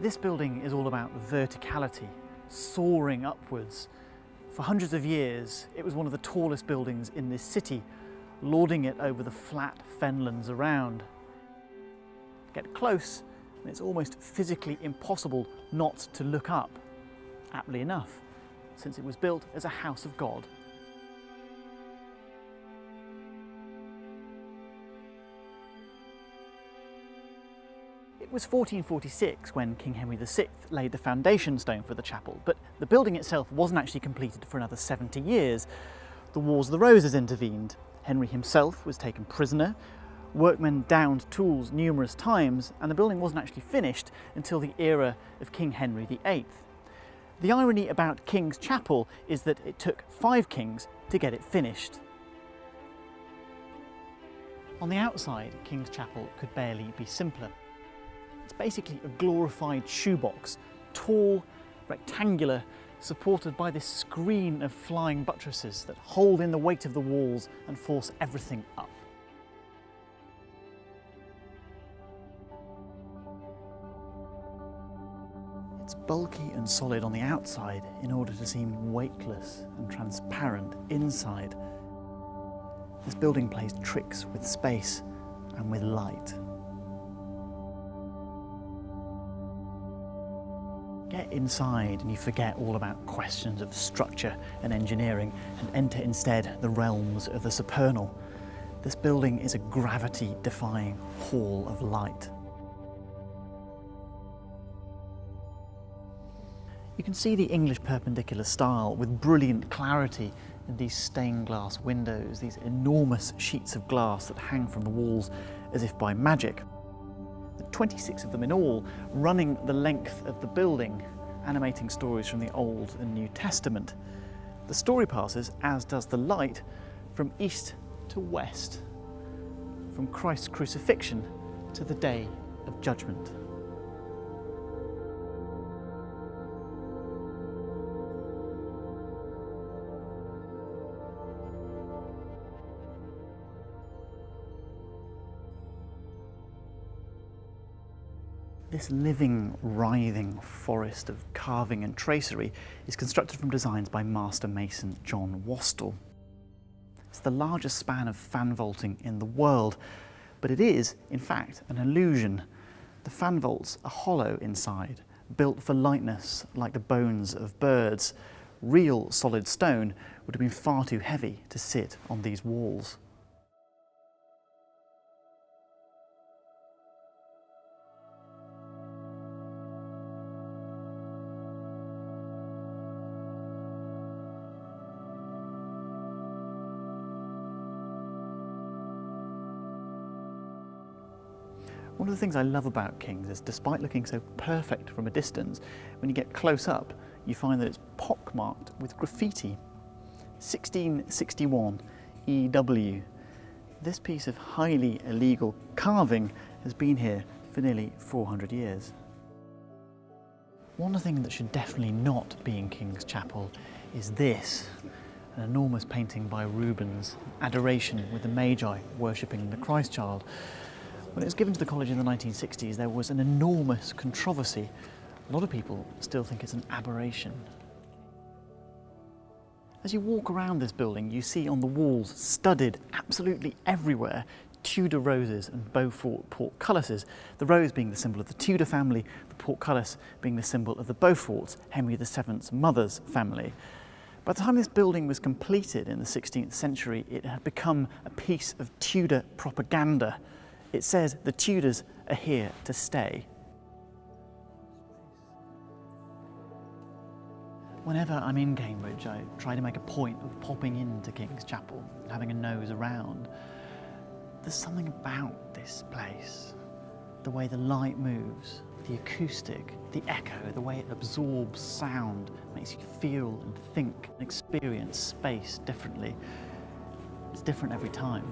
This building is all about verticality, soaring upwards. For hundreds of years, it was one of the tallest buildings in this city, lording it over the flat fenlands around. Get close, and it's almost physically impossible not to look up, aptly enough, since it was built as a house of God. It was 1446 when King Henry VI laid the foundation stone for the chapel, but the building itself wasn't actually completed for another 70 years. The Wars of the Roses intervened. Henry himself was taken prisoner, workmen downed tools numerous times, and the building wasn't actually finished until the era of King Henry VIII. The irony about King's Chapel is that it took 5 kings to get it finished. On the outside, King's Chapel could barely be simpler. It's basically a glorified shoebox, tall, rectangular, supported by this screen of flying buttresses that hold in the weight of the walls and force everything up. It's bulky and solid on the outside in order to seem weightless and transparent inside. This building plays tricks with space and with light. Get inside and you forget all about questions of structure and engineering and enter instead the realms of the supernal. This building is a gravity-defying hall of light. You can see the English perpendicular style with brilliant clarity in these stained glass windows, these enormous sheets of glass that hang from the walls as if by magic. 26 of them in all, running the length of the building, animating stories from the Old and New Testament. The story passes, as does the light, from east to west, from Christ's crucifixion to the day of judgment. This living, writhing forest of carving and tracery is constructed from designs by master mason John Wastell. It's the largest span of fan vaulting in the world, but it is, in fact, an illusion. The fan vaults are hollow inside, built for lightness like the bones of birds. Real solid stone would have been far too heavy to sit on these walls. One of the things I love about King's is, despite looking so perfect from a distance, when you get close up, you find that it's pockmarked with graffiti. 1661 EW. This piece of highly illegal carving has been here for nearly 400 years. One thing that should definitely not be in King's Chapel is this, an enormous painting by Rubens, Adoration with the Magi worshipping the Christ child. When it was given to the college in the 1960s, there was an enormous controversy. A lot of people still think it's an aberration. As you walk around this building, you see on the walls, studded absolutely everywhere, Tudor roses and Beaufort portcullises, the rose being the symbol of the Tudor family, the portcullis being the symbol of the Beauforts, Henry VII's mother's family. By the time this building was completed in the 16th century, it had become a piece of Tudor propaganda. It says the Tudors are here to stay. Whenever I'm in Cambridge, I try to make a point of popping into King's Chapel and having a nose around. There's something about this place, the way the light moves, the acoustic, the echo, the way it absorbs sound, makes you feel and think and experience space differently. It's different every time.